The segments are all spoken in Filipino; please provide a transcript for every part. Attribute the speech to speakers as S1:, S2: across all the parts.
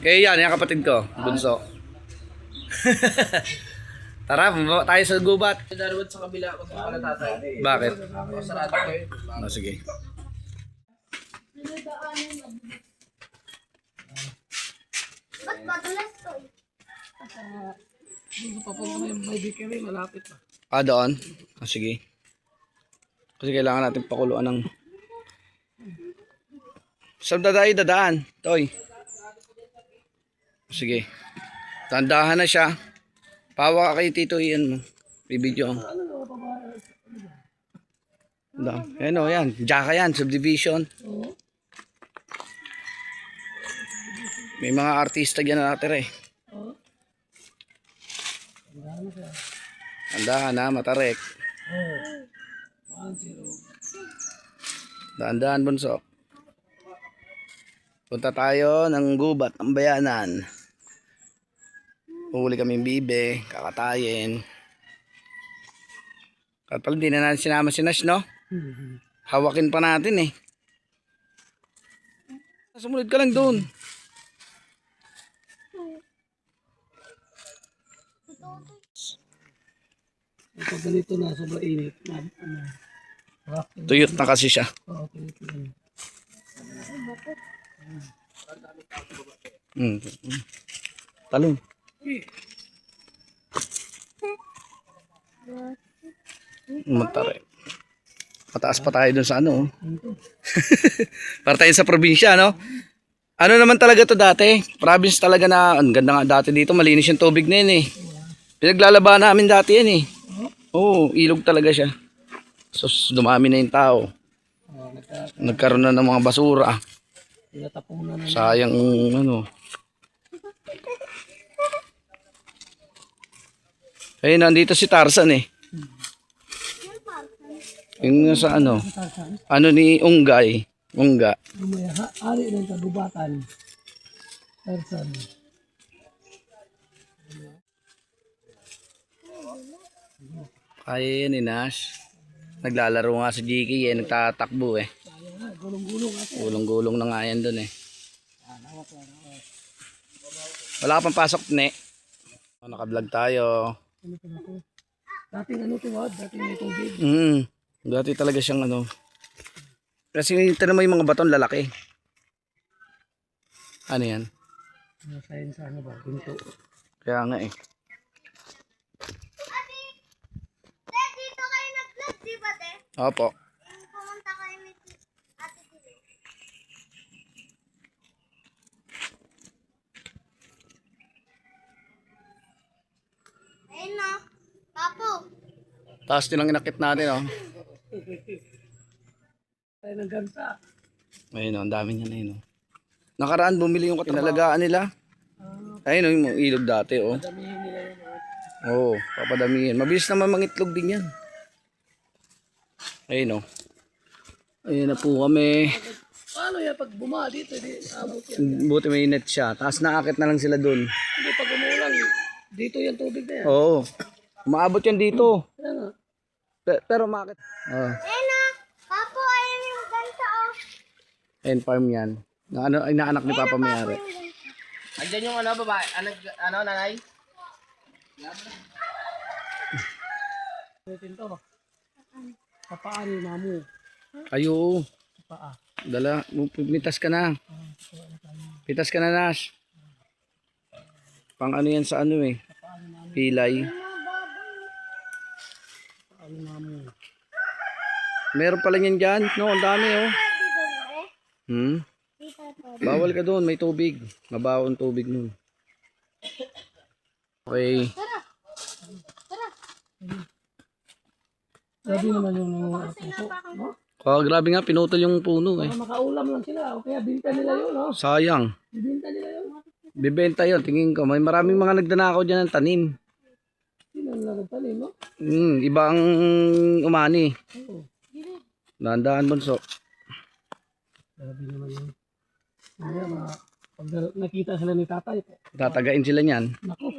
S1: Kayo yan kapatid ko, bunso. Tara, bumaba tayo sa gubat.
S2: Darwood sa kabila ako sa pala tatay.
S1: Bakit?
S2: Sarado ko eh.
S1: Sige.
S3: Ba't madulas to?
S2: Dito pa po kami may bakery, malapit pa.
S1: Doon? Sige. Kasi kailangan natin pakuluan ng... Saan dadaan? Toy. Sige. Tandahan na siya. Pawa ka kay Tito Ian mo. Bibidyo. Ayan o, yan. Jaka yan, subdivision. May mga artista dyan na natin eh. Tandahan na, matarek. Daan-daan bunso. Punta tayo ng gubat ng bayanan. Huli kami bibe, kakatayin. At pala hindi na natin sinama si Nash, no? Hawakin pa natin eh. Sumunod ka lang doon.
S2: Pag ganito na, sobrang init.
S1: Tuyot na kasi siya. Talon. Matare. Mataas pa tayo dun sa ano. Para tayo sa probinsya, no? Ano naman talaga to dati? Province talaga na, ang ganda nga dati dito, malinis yung tubig na yun eh. Pinaglalaba namin dati yan eh. Oo, ilog talaga siya. So, dumami na yung tao. Nagkaroon na ng mga basura. Sayang ano. Ayun, nandito si Tarzan eh. Yung sa ano. Ano ni Unggay. Ungga.
S2: Ari ng kagubatan. Tarzan.
S1: Kaya yan eh, Nash. Naglalaro nga si Jiki eh. Nagtatakbo eh. Gulong-gulong na nga yan dun eh. Wala ka pang pasok, ne. Naka-vlog tayo.
S2: Dating ano to, dating may tubig.
S1: Dati talaga siyang ano. Kasi tinanong mo yung mga baton lalaki. Ano yan?
S2: Science ano ba? Ginto.
S1: Kaya nga eh.
S3: Dito kayo nag-vlog, di ba, te?
S1: Opo.
S3: Pumunta kayo ni Ate Dili. Ayun na. Papo.
S1: Tapos din ang inakit natin oh.
S2: Tayo ng ganta.
S1: Ayun oh, ang dami niya na yun oh. Nakaraan bumili yung katinalagaan nila. Ayun oh, yung ilog dati oh.
S2: Damihin nila yun.
S1: Oo, papadamihin. Mabilis naman mangitlog din yan. Ayun oh. Ayun na po kami.
S2: Paano yan pag bumaha dito? Di abot yan.
S1: Buti may net siya. Tapos naakit na lang sila dun.
S2: Hindi pag umulan, dito yung tubig na yan.
S1: Oo. Umaabot yan dito.
S2: Kaya nga.
S1: Pero makit. Oh.
S3: Ayun na. Papo, ayun yung ganta, oh.
S1: Ayun, farm yan. Na ano, inaanak ni Papa Mayari.
S2: Andyan yung ano, babae? Ano, nanay? Ito. Kapaan yung mamu.
S1: Ayo.
S2: Paa.
S1: Dala, pitas ka na. Pitas ka na, Nash. Pang ano yan sa ano eh. Pilay.
S2: Kapaan yung mamu.
S1: Meron pala yan dyan. No, ang dami oh. Bawal ka doon, may tubig. Mabaho ang tubig nun. Okay.
S2: Grabe naman yung puso. No?
S1: Grabe nga, pinutol yung puno eh.
S2: Para makaulam lang sila. O kaya binta nila yun. No?
S1: Sayang.
S2: Binta nila yun.
S1: Bibenta yun, tingin ko. May maraming mga nagdanakaw dyan ng tanim.
S2: Sino nila nagtanim, no?
S1: Iba ang umani.
S2: Oo.
S1: Dahan-dahan bunso.
S2: Grabe naman yun. Kaya pag nakita sila ni tatay,
S1: Tatagain sila niyan.
S2: naku.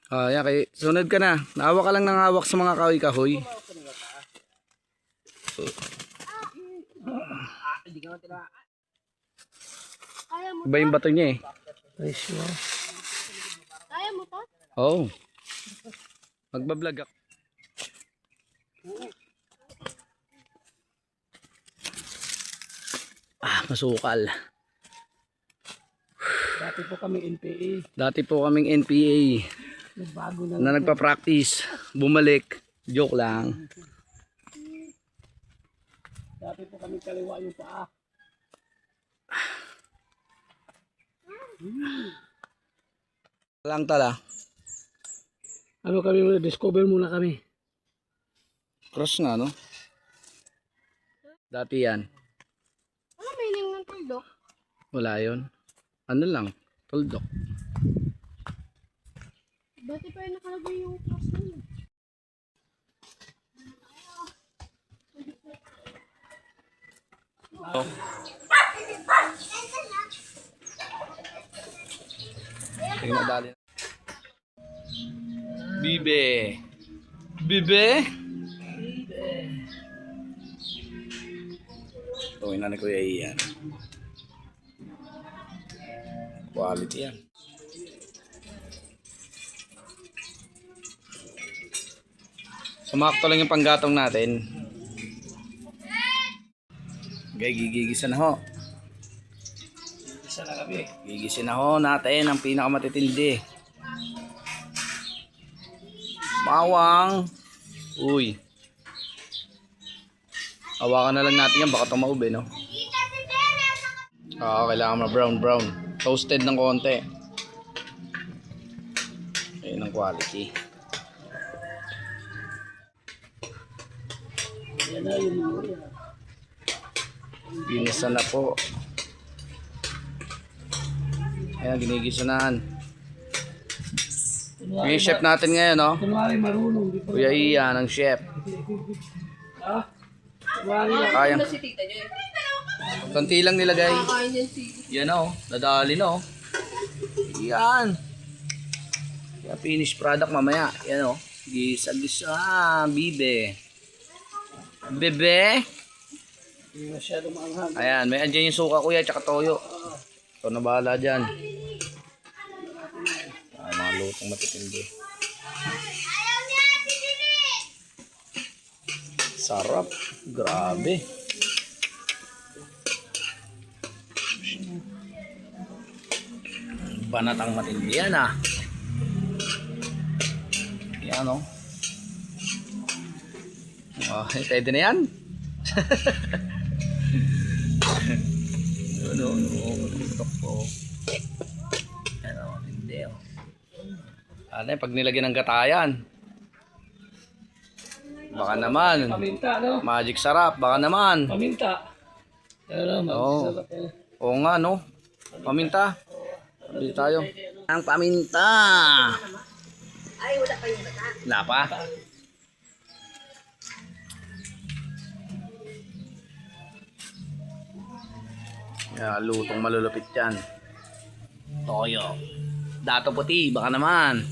S1: Yan, sunod ka na. Naawa ka lang ng hawak sa mga kahoy-kahoy.
S3: Kaya mo,
S1: Iba yung bato niya eh.
S2: Presyo.
S3: kaya mo to?
S1: Oo. Oh. Magbablog ako. Masukal.
S2: Dati po kami NPA.
S1: Dati po kaming NPA
S2: Nagbago na
S1: na nagpa-practice. Bumalik. Joke lang.
S2: Dati po kami kaliwa yung paa.
S1: Lang tala.
S2: Ano kami, discover muna kami.
S1: Cross nga no? Dati yan.
S3: Ano meaning ng tuldok?
S1: Wala yun. Ano lang? Tuldok.
S3: Dati pa yung nakalagay yung cross na yun.
S1: Tingnan dali. Bibe. Bibe? Ito yung nanay ko yan. Quality yan. Sumakto lang yung panggatong natin. Okay, gigigisa na ho.
S2: Isa na kami.
S1: Gigisin na ho natin ang pinakamatitindi. Bawang. Uy. Hawakan na lang natin yan, baka tumaube, no? Kailangan na brown. Toasted ng konti. Ayun ang quality.
S2: Yan na yung mga.
S1: Ginisa na po. Ayan, ginigisanan. Yung chef natin ngayon, no?
S2: Kunwari marunong. Di pa
S1: Kuya Ian, ang chef.
S2: Ha? Kunwari lang.
S1: Kaya.
S4: Si tita niya eh.
S1: Konti lang nilagay.
S4: Kakain yan si...
S1: Yan o, nadali na o. Yan. Kaya finished product mamaya. Yan o. Gisa-gisa. Bibe. Bebe.
S2: Hindi masyado maanghang.
S1: Ayan, may andyan yung suka kuya, tsaka toyo. Ito na bahala dyan. Ay, mga lutong matitindi.
S3: Ayaw niya si Dini!
S1: Sarap. Grabe. Banatang matindi yan ah. Yan o. Oh, pwede na yan. Ano, tutok po. Ano, hindi o. Ano pag nilagyan ng gatayan. Baka naman.
S2: Paminta, no?
S1: Magic sarap, baka naman.
S2: Paminta. Pero,
S1: Oo.
S2: masarap eh.
S1: Oo nga no. Paminta. Bili tayo. Ang paminta.
S4: Ay, wala pa yung bata.
S1: Wala pa. Lutong malulupit yan. Toyo. Dato puti, baka naman.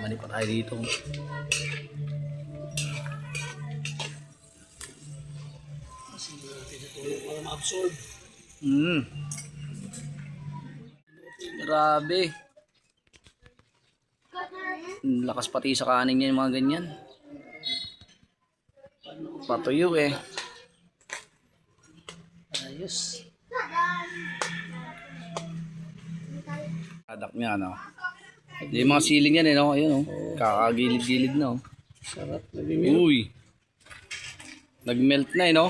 S1: Mali pa tayo dito.
S2: Para ma-absorb.
S1: Grabe. Lakas pati sa kanin niya yung mga ganyan. Patuyo eh.
S2: Ayos.
S1: Adak niya no. Yung mga siling yan eh no. Ayun oh. Kakagilid-gilid no.
S2: Sarap. Naging
S1: Uy. Nag-melt na eh no.